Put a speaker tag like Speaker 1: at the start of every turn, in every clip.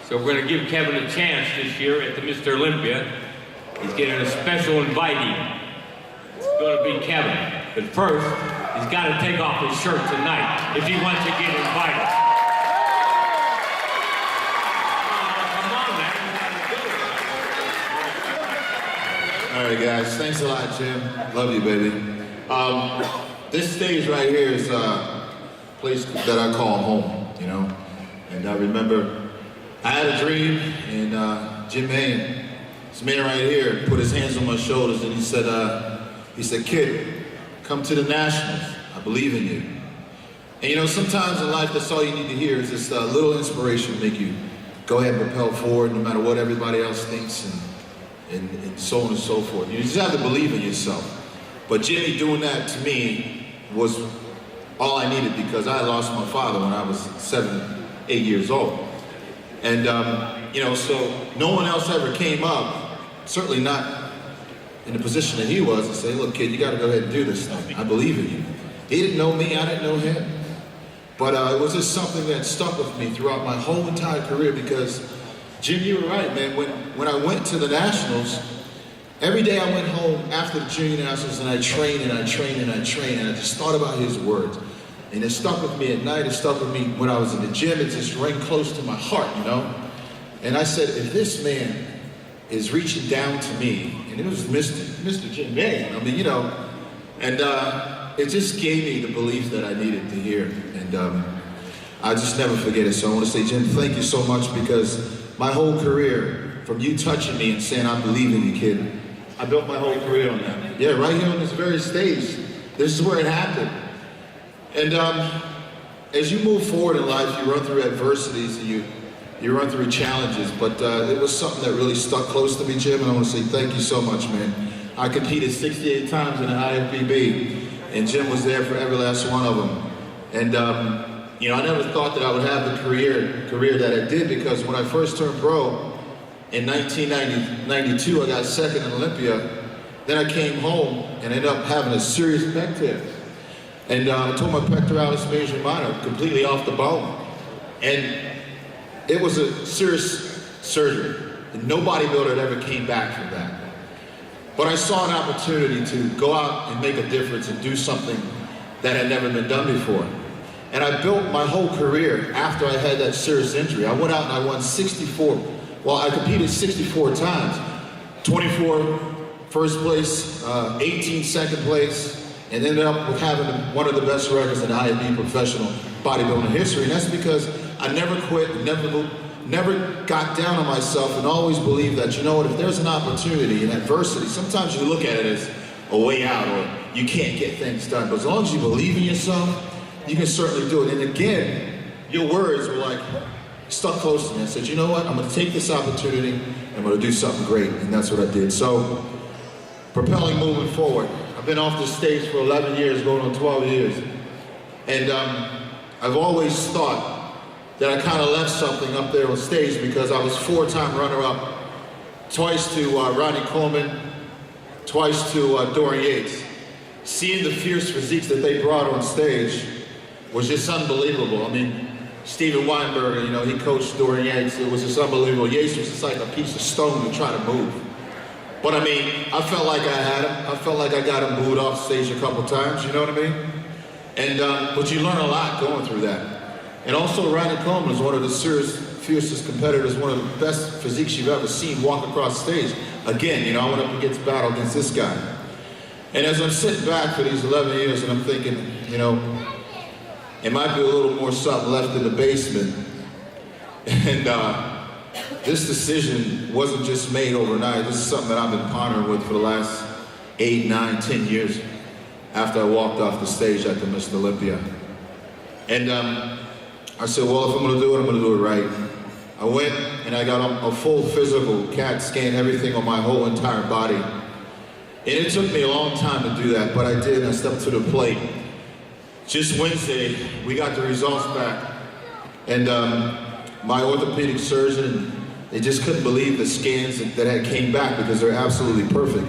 Speaker 1: So we're going to give Kevin a chance this year at the Mr. Olympia. He's getting a special invitee. It's going to be Kevin. But first, he's got to take off his shirt tonight if he wants to get invited. Come on, man.
Speaker 2: All right, guys. Thanks a lot, Jim. Love you, baby. This stage right here is a place that I call home, you know? And I remember I had a dream, and Jim Hayne, this man right here, put his hands on my shoulders, and he said, kid, come to the Nationals. I believe in you. And you know, sometimes in life, that's all you need to hear is just a little inspiration to make you go ahead and propel forward no matter what everybody else thinks, and so on and so forth. You just have to believe in yourself. But Jimmy doing that to me was all I needed, because I lost my father when I was 7, 8 years old. And, you know, so no one else ever came up, certainly not in the position that he was, and say, look, kid, you got to go ahead and do this thing. I believe in you. He didn't know me, I didn't know him. But it was just something that stuck with me throughout my whole entire career, because, Jim, you were right, man. When I went to the Nationals, every day I went home after the Junior Nationals, and I trained and I trained and I trained, and I just thought about his words. And it stuck with me at night, it stuck with me when I was in the gym, it just rang close to my heart, you know? And I said, if this man is reaching down to me, and it was Mr. Jim Hayne, I mean, you know, and it just gave me the belief that I needed to hear, and I just never forget it. So I want to say, Jim, thank you so much, because my whole career, from you touching me and saying, I believe in you, kid, I built my whole career on that. Yeah, right here on this very stage, this is where it happened. And as you move forward in life, you run through adversities, and you run through challenges, but it was something that really stuck close to me, Jim, and I want to say thank you so much, man. I competed 68 times in the IFBB, and Jim was there for every last one of them. And you know, I never thought that I would have the career that I did, because when I first turned pro in 1992, I got second in Olympia. Then I came home and ended up having a serious pec tear. And I tore my pectoralis major minor completely off the bone. And it was a serious surgery. And no bodybuilder ever came back from that. But I saw an opportunity to go out and make a difference and do something that had never been done before. And I built my whole career after I had that serious injury. I went out and I won 64. Well, I competed 64 times. 24 first place, 18 second place, and ended up with having one of the best records in IFBB professional bodybuilding history. And that's because I never quit, never got down on myself, and always believed that, you know what, if there's an opportunity in adversity, sometimes you look at it as a way out, or you can't get things done. But as long as you believe in yourself, you can certainly do it. And again, your words were like, stuck close to me. I said, you know what, I'm gonna take this opportunity, and I'm gonna do something great, and that's what I did. So, propelling, moving forward. I've been off this stage for 11 years, going on 12 years. And I've always thought that I kind of left something up there on stage, because I was 4-time runner-up, twice to Ronnie Coleman, twice to Dorian Yates. Seeing the fierce physiques that they brought on stage was just unbelievable. I mean, Steven Weinberger, you know, he coached Dorian Yates. It was just unbelievable. Yates was just like a piece of stone to try to move. But I mean, I felt like I had him. I felt like I got him booed off stage a couple times, you know what I mean? And, but you learn a lot going through that. And also, Ronnie Coleman is one of the fiercest competitors, one of the best physiques you've ever seen walk across stage. Again, you know, I went up against battle against this guy. And as I'm sitting back for these 11 years, and I'm thinking, you know, it might be a little more something left in the basement. And this decision wasn't just made overnight. This is something that I've been pondering with for the last 8, 9, 10 years after I walked off the stage at the Mr. Olympia. And I said, well, if I'm gonna do it, I'm gonna do it right. I went and I got a full physical CAT scan, everything on my whole entire body. And it took me a long time to do that, but I did, and I stepped to the plate. Just Wednesday, we got the results back. And my orthopedic surgeon, they just couldn't believe the scans that had came back, because they're absolutely perfect.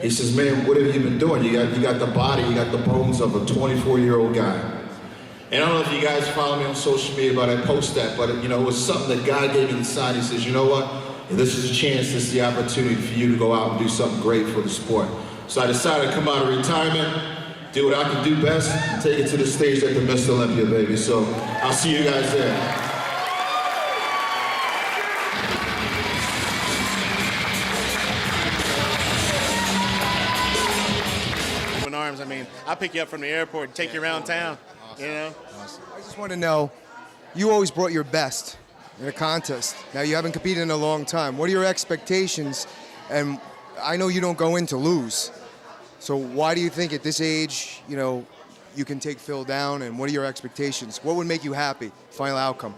Speaker 2: He says, man, what have you been doing? You got the body, you got the bones of a 24-year-old guy. And I don't know if you guys follow me on social media, but I post that. But you know, it was something that God gave me the sign. He says, you know what? This is a chance. This is the opportunity for you to go out and do something great for the sport. So I decided to come out of retirement, do what I can do best, and take it to the stage at the Mr. Olympia, baby. So I'll see you guys there.
Speaker 3: Arms. I mean, I'll pick you up from the airport and take you around town.
Speaker 2: Awesome.
Speaker 3: You know?
Speaker 2: Awesome.
Speaker 4: I just want to know, you always brought your best in a contest. Now, you haven't competed in a long time. What are your expectations? And I know you don't go in to lose. So why do you think at this age, you know, you can take Phil down? And what are your expectations? What would make you happy? Final outcome.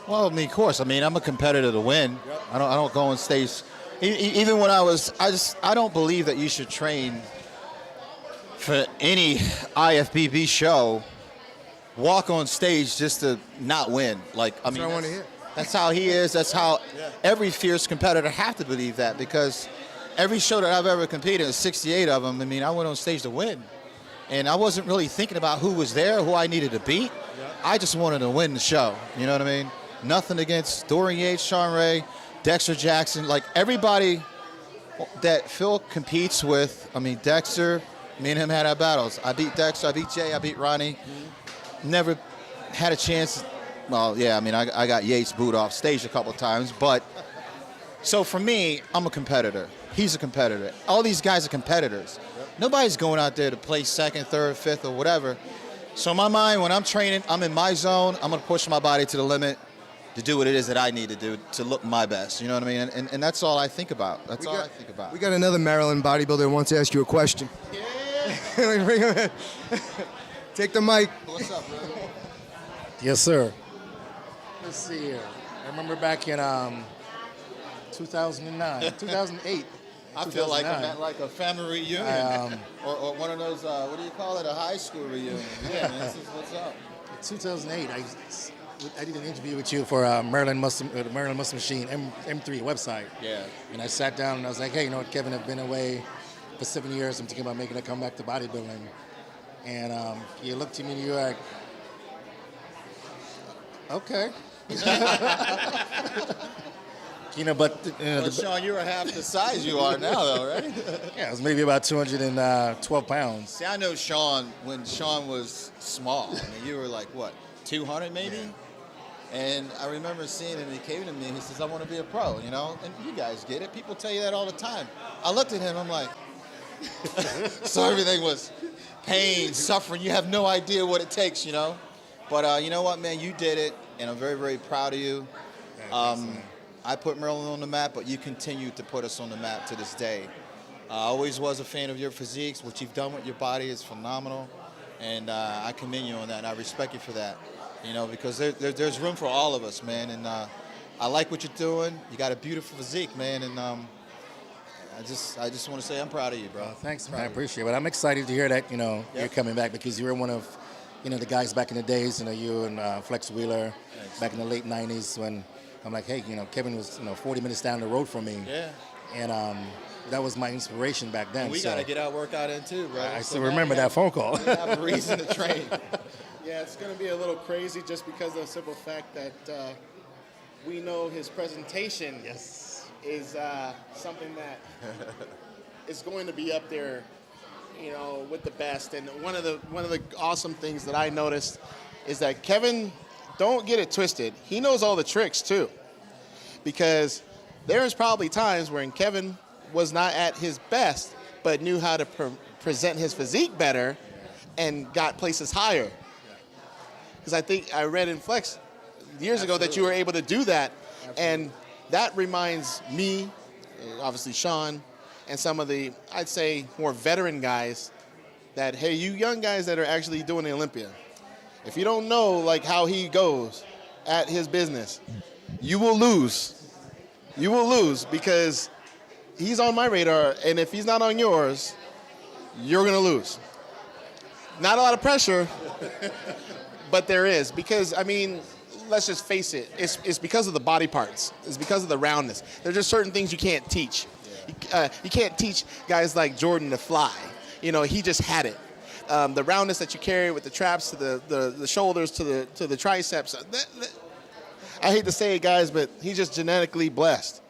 Speaker 5: Well, I mean, of course. I mean, I'm a competitor to win. Yep. I don't go on stage. Even when I don't believe that you should train for any IFBB show, walk on stage just to not win. Like, I mean,
Speaker 4: what I want to hear.
Speaker 5: That's how he is. That's how every fierce competitor have to believe that, because every show that I've ever competed in, 68 of them, I mean, I went on stage to win. And I wasn't really thinking about who was there, who I needed to beat. I just wanted to win the show. You know what I mean? Nothing against Dorian Yates, Sean Ray, Dexter Jackson. Like, everybody that Phil competes with, I mean, Dexter, me and him had our battles. I beat Dexter, I beat Jay, I beat Ronnie. Never had a chance. Well, yeah, I mean, I got Yates booed off stage a couple times. But, so for me, I'm a competitor. He's a competitor. All these guys are competitors. Nobody's going out there to play second, third, fifth, or whatever. So in my mind, when I'm training, I'm in my zone. I'm going to push my body to the limit to do what it is that I need to do to look my best. You know what I mean? And that's all I think about. That's all I think about.
Speaker 4: We got another Maryland bodybuilder who wants to ask you a question.
Speaker 5: Yeah.
Speaker 4: Bring him in. Take the mic.
Speaker 5: What's up, brother?
Speaker 3: Yes, sir. Let's see here. I remember back in 2009, 2008.
Speaker 5: I feel like I'm at like a family reunion, or one of those, what do you call it, a high school reunion. Yeah, man, this is what's up.
Speaker 3: 2008, I did an interview with you for Maryland Muscle Machine M3 website.
Speaker 5: Yeah.
Speaker 3: And I sat down and I was like, hey, you know what, Kevin, I've been away for 7 years. I'm thinking about making a comeback to bodybuilding. And you looked at me and you were like, okay. You know, but
Speaker 5: Sean, you were half the size you are now, though, right?
Speaker 3: Yeah, it was maybe about 212 pounds.
Speaker 5: See, I know Sean when Sean was small. I mean, you were like, what, 200 maybe? Yeah. And I remember seeing him, he came to me and he says, I want to be a pro, you know? And you guys get it. People tell you that all the time. I looked at him, I'm like, so everything was pain, suffering. You have no idea what it takes, you know? But you know what, man? You did it, and I'm very, very proud of you. I put Maryland on the map, but you continue to put us on the map to this day. I always was a fan of your physiques. What you've done with your body is phenomenal, and I commend you on that, and I respect you for that, you know, because there's room for all of us, man, and I like what you're doing. You got a beautiful physique, man, and I just want to say I'm proud of you, bro.
Speaker 3: Thanks, man. I appreciate it. But I'm excited to hear that, you know, you're coming back, because you were one of, you know, the guys back in the days, you know, you and Flex Wheeler. Thanks. Back in the late 90s when I'm like, hey, you know, Kevin was, you know, 40 minutes down the road from me.
Speaker 5: Yeah.
Speaker 3: And that was my inspiration back then.
Speaker 5: And we got to get our workout in too, bro.
Speaker 3: I still remember that phone call.
Speaker 5: We have a reason to train.
Speaker 6: Yeah, it's going to be a little crazy just because of the simple fact that we know his presentation is something that is going to be up there, you know, with the best. And one of the awesome things that I noticed is that Kevin, don't get it twisted, he knows all the tricks too, because there's probably times when Kevin was not at his best but knew how to present his physique better and got places higher. Because I think I read in Flex years ago that you were able to do that. Absolutely. And that reminds me, obviously Sean, and some of the, I'd say, more veteran guys that, hey, you young guys that are actually doing the Olympia, if you don't know like how he goes at his business, you will lose. You will lose, because he's on my radar, and if he's not on yours, you're going to lose. Not a lot of pressure, but there is, because, I mean, let's just face it, it's because of the body parts. It's because of the roundness. There's just certain things you can't teach. You can't teach guys like Jordan to fly. You know, he just had it. the roundness that you carry with the traps to the shoulders to the triceps. I hate to say it, guys, but he's just genetically blessed.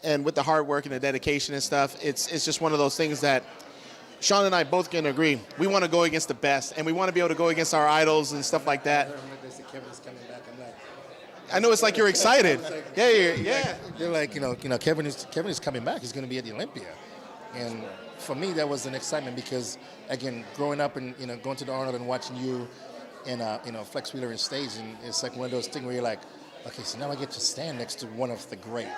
Speaker 6: And with the hard work and the dedication and stuff, it's just one of those things that Sean and I both can agree. We want to go against the best, and we want to be able to go against our idols and stuff like that. I know it's like you're excited. Yeah.
Speaker 3: They're like, Kevin is coming back. He's going to be at the Olympia. And for me, that was an excitement because, again, growing up and, going to the Arnold and watching you and, Flex Wheeler in stage, and it's like one of those things where you're like, okay, so now I get to stand next to one of the great,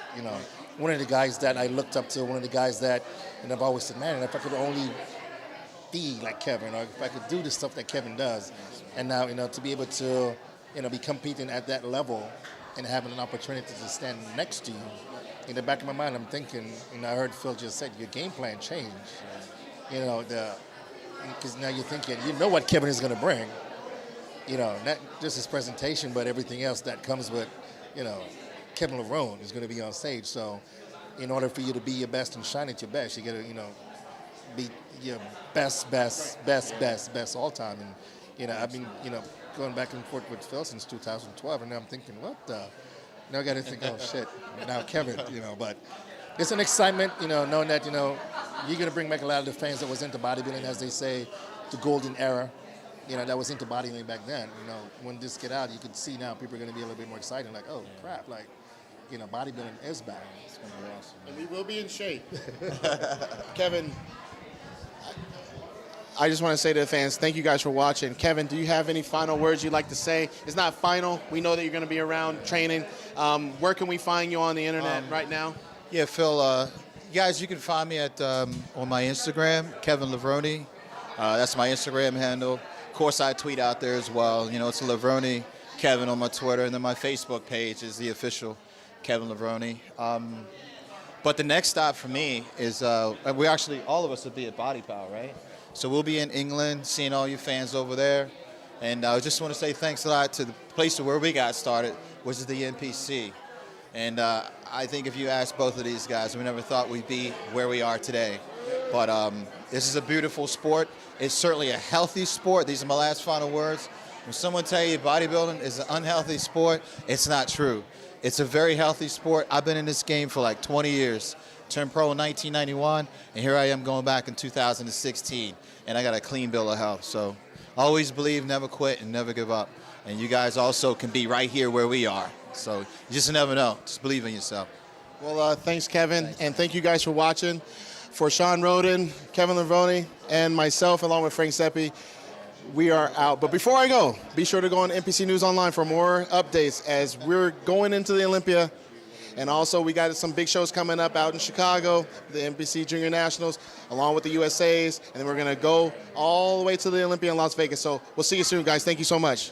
Speaker 3: one of the guys that I looked up to, one of the guys that, and I've always said, man, if I could only be like Kevin, or if I could do the stuff that Kevin does, and now, to be able to, be competing at that level and having an opportunity to stand next to you, in the back of my mind, I'm thinking, I heard Phil just said, your game plan changed. Because now you're thinking, what Kevin is going to bring. Not just his presentation, but everything else that comes with, Kevin Levrone is going to be on stage. So, in order for you to be your best and shine at your best, you got to, be your best all time. And, I've been, going back and forth with Phil since 2012, and now I'm thinking, what the? Now I got to think, oh shit, now Kevin, but it's an excitement, knowing that, you're going to bring back a lot of the fans that was into bodybuilding, as they say, the golden era. That was into bodybuilding back then. When this get out, you can see now people are going to be a little bit more excited. Like, oh, crap, like, bodybuilding is back. It's going to be awesome.
Speaker 6: And we will be in shape. Kevin, I just want to say to the fans, thank you guys for watching. Kevin, do you have any final words you'd like to say? It's not final. We know that you're going to be around training. Where can we find you on the internet right now?
Speaker 5: Yeah, Phil, guys, you can find me at on my Instagram, Kevin Levrone. That's my Instagram handle. Of course, I tweet out there as well. It's Levrone Kevin on my Twitter, and then my Facebook page is the official Kevin Levrone. But the next stop for me is we actually, all of us will be at Body Power, right? So we'll be in England, seeing all you fans over there. And I just want to say thanks a lot to the place where we got started, which is the NPC. And I think if you ask both of these guys, we never thought we'd be where we are today. But this is a beautiful sport. It's certainly a healthy sport. These are my last final words. When someone tell you bodybuilding is an unhealthy sport, it's not true. It's a very healthy sport. I've been in this game for like 20 years. Turned pro in 1991, and here I am going back in 2016, and I got a clean bill of health. So always believe, never quit, and never give up. And you guys also can be right here where we are. So you just never know. Just believe in yourself.
Speaker 6: Well, thanks, Kevin, and thank you guys for watching. For Sean Roden, Kevin Levrone, and myself, along with Frank Seppi, we are out. But before I go, be sure to go on NPC News Online for more updates as we're going into the Olympia. And also, we got some big shows coming up out in Chicago, the NPC Junior Nationals, along with the USAs. And then we're going to go all the way to the Olympia in Las Vegas. So we'll see you soon, guys. Thank you so much.